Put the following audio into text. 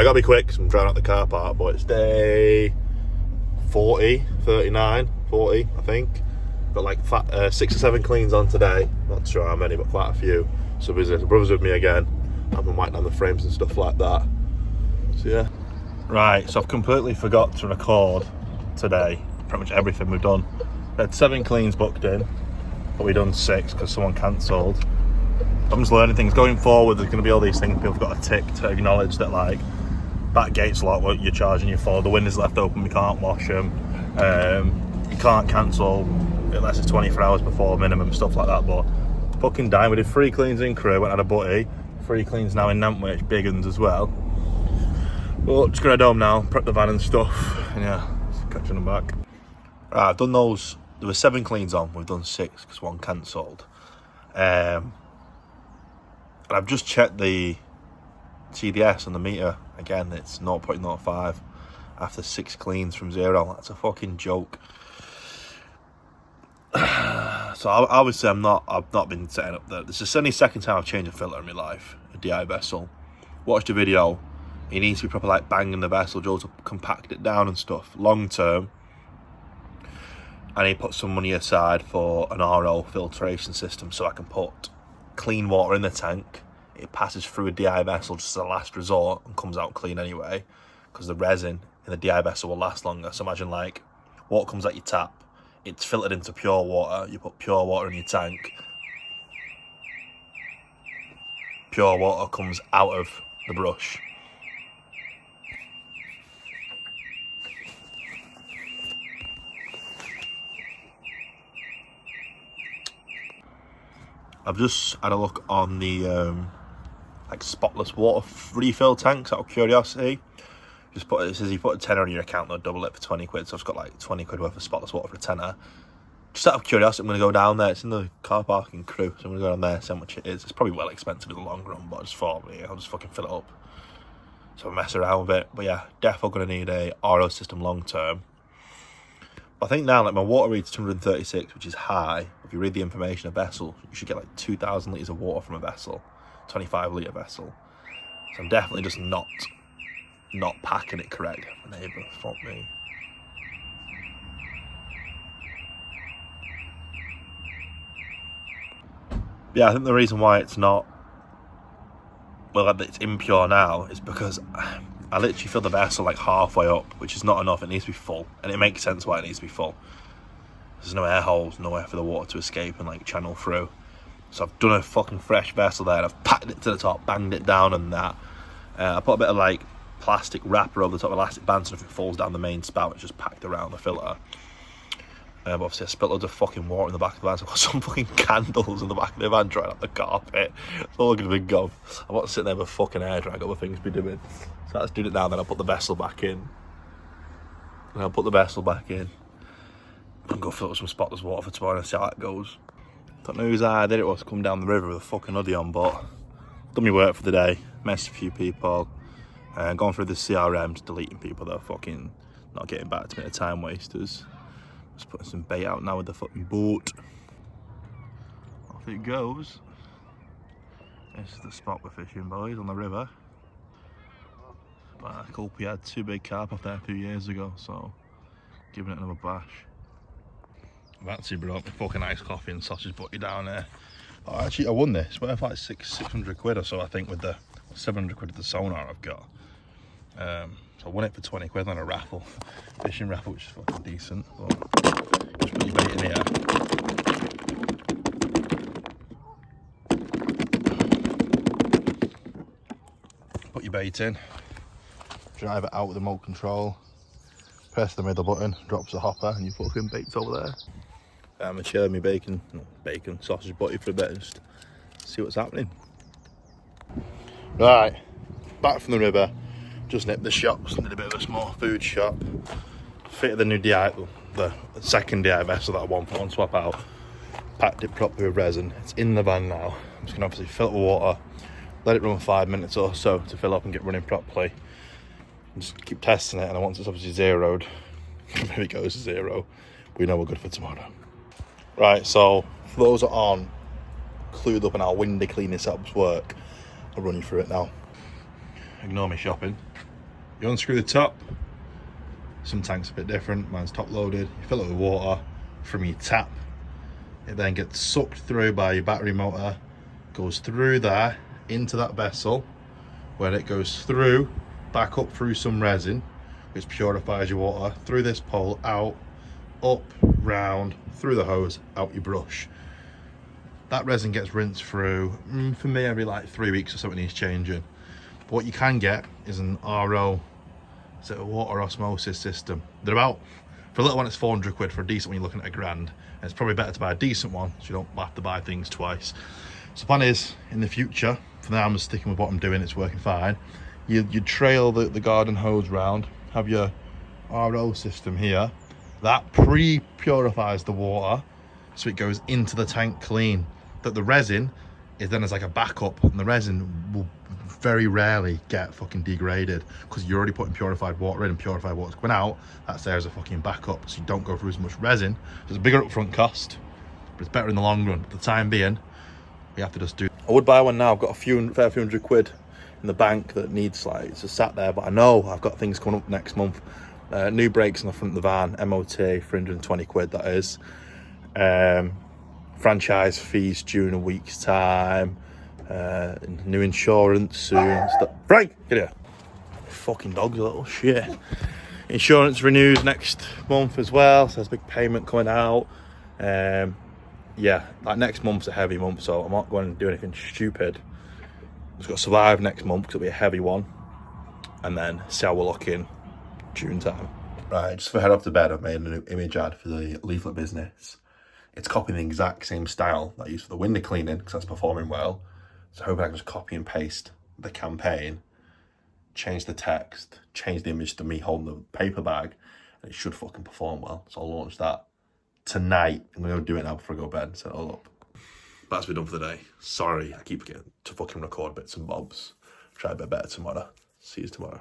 I gotta be quick because I'm driving out the car park, but it's day 40, 39, 40, I think. Got like 6 or 7 cleans on today. Not sure how many, but quite a few. So busy. The brother's with me again. I've been wiping down the frames and stuff like that. So yeah. Right, so I've completely forgot to record today pretty much everything we've done. We had 7 cleans booked in, but we've done 6 because someone cancelled. I'm just learning things. Going forward, there's going to be all these things people have got to tick to acknowledge that, like, back gate's locked, what you're charging you for, the windows left open, we can't wash them, you can't cancel unless it's 24 hours before minimum, stuff like that. But fucking dying. We did 3 cleans in Crewe, went had a butty, 3 cleans now in Nantwich, big uns as well. But just gonna head home now, prep the van and stuff, and yeah, catching them back. Right, I've done those. There were 7 cleans on, we've done 6 because 1 cancelled. And I've just checked the TDS on the meter. Again, it's 0.05 after 6 cleans from 0. That's a fucking joke. So obviously I've not been setting up the. This is the only second time I've changed a filter in my life, a DI vessel. Watched a video. It needs to be proper, like, banging the vessel just to compact it down and stuff. Long term, I need to put some money aside for an RO filtration system so I can put clean water in the tank. It passes through a DI vessel just as a last resort and comes out clean anyway, because the resin in the DI vessel will last longer. So imagine, like, water comes out your tap, it's filtered into pure water, you put pure water in your tank, pure water comes out of the brush. I've just had a look on the like spotless water refill tanks out of curiosity. Just put it says you put a tenner on your account, they'll double it for 20 quid. So I've got like 20 quid worth of spotless water for a tenner. Just out of curiosity, I'm gonna go down there. It's in the car park in Crewe, so I'm gonna go down there, see how much it is. It's probably well expensive in the long run, but I just thought, yeah, I'll just fucking fill it up. So I mess around with it. But yeah, definitely gonna need a RO system long term. I think now, like, my water reads 236, which is high. If you read the information of vessel, you should get like 2,000 litres of water from a vessel, 25 litre vessel. So I'm definitely just not packing it correct. My neighbour, fuck me. Yeah, I think the reason why it's not, well, it's impure now is because I literally fill the vessel like halfway up, which is not enough. It needs to be full, and it makes sense why it needs to be full. There's no air holes, nowhere for the water to escape and, like, channel through. So I've done a fucking fresh vessel there, and I've packed it to the top, banged it down and that. I put a bit of, like, plastic wrapper over the top, elastic band, so if it falls down the main spout, it's just packed around the filter. But obviously I spilled loads of fucking water in the back of the van, so I've got some fucking candles in the back of the van drying up the carpet. It's all looking a big gov. I want to sit there with a fucking air dryer, I got other things to be doing. So let's do it now, then I'll put the vessel back in. And I'll put the vessel back in. And go fill up some spotless water for tomorrow and see how that goes. Don't know whose idea it was to come down the river with a fucking hoodie on, but done my work for the day, messaged a few people, gone through the CRM, just deleting people that are fucking not getting back to me, the time wasters. Just putting some bait out now with the fucking boat. Off it goes. This is the spot we're fishing, boys, on the river. But Culpy had 2 big carp off there a few years ago, so giving it another bash. I've actually brought my fucking iced coffee and sausage butty down there. Oh, actually, I won this. It's worth like 600 quid or so, I think, with the 700 quid of the sonar I've got. So I won it for 20 quid on a raffle. Fishing raffle, which is fucking decent. But just put your bait in here. Put your bait in. Drive it out with the remote control. Press the middle button, drops the hopper, and your fucking bait's over there. I'm chilling my sausage butty for a bit and just see what's happening. Right, back from the river, just nipped the shops, did a bit of a small food shop, fitted the new DI, the second DI vessel that I want for one swap out, packed it properly with resin. It's in the van now. I'm just gonna obviously fill it with water, let it run 5 minutes or so to fill up and get running properly. And just keep testing it, and once it's obviously zeroed, maybe it goes to 0, we know we're good for tomorrow. Right, so for those that aren't clued up on how windy cleaning setups work, I'll run you through it now. Ignore me shopping. You unscrew the top. Some tanks a bit different, mine's top loaded. You fill it with water from your tap. It then gets sucked through by your battery motor, goes through there into that vessel, where it goes through, back up through some resin, which purifies your water, through this pole, out, up, round, through the hose, out your brush. That resin gets rinsed through, for me, every like 3 weeks or something needs changing. But what you can get is an RO, it's a water osmosis system. They're about, for a little one it's 400 quid, for a decent one you're looking at £1,000. And it's probably better to buy a decent one so you don't have to buy things twice. So the plan is, in the future, for now I'm just sticking with what I'm doing, it's working fine. You trail the garden hose round, have your RO system here. That pre-purifies the water so it goes into the tank clean. That the resin is then as like a backup, and the resin will very rarely get fucking degraded because you're already putting purified water in, and purified water's going out. That's there as a fucking backup, so you don't go through as much resin. It's a bigger upfront cost, but it's better in the long run. For the time being, we have to just do. I would buy one now. I've got a fair few hundred quid in the bank that needs, like, it's just sat there, but I know I've got things coming up next month. New brakes on the front of the van, MOT, 320 quid that is. Franchise fees due in a week's time. New insurance soon. Frank, get here. Fucking dog's a little shit. Insurance renews next month as well, so there's a big payment coming out. Yeah, like next month's a heavy month, so I'm not going to do anything stupid. Just got to survive next month because it'll be a heavy one, and then see how we're looking June time. Right, just before I head off to bed, I've made a new image ad for the leaflet business. It's copying the exact same style that I used for the window cleaning because that's performing well. So I hope I can just copy and paste the campaign, change the text, change the image to me holding the paper bag, and it should fucking perform well. So I'll launch that tonight. I'm going to do it now before I go to bed and set it all up. That's been done for the day. Sorry, I keep forgetting to fucking record bits and bobs. Try a bit better tomorrow. See you tomorrow.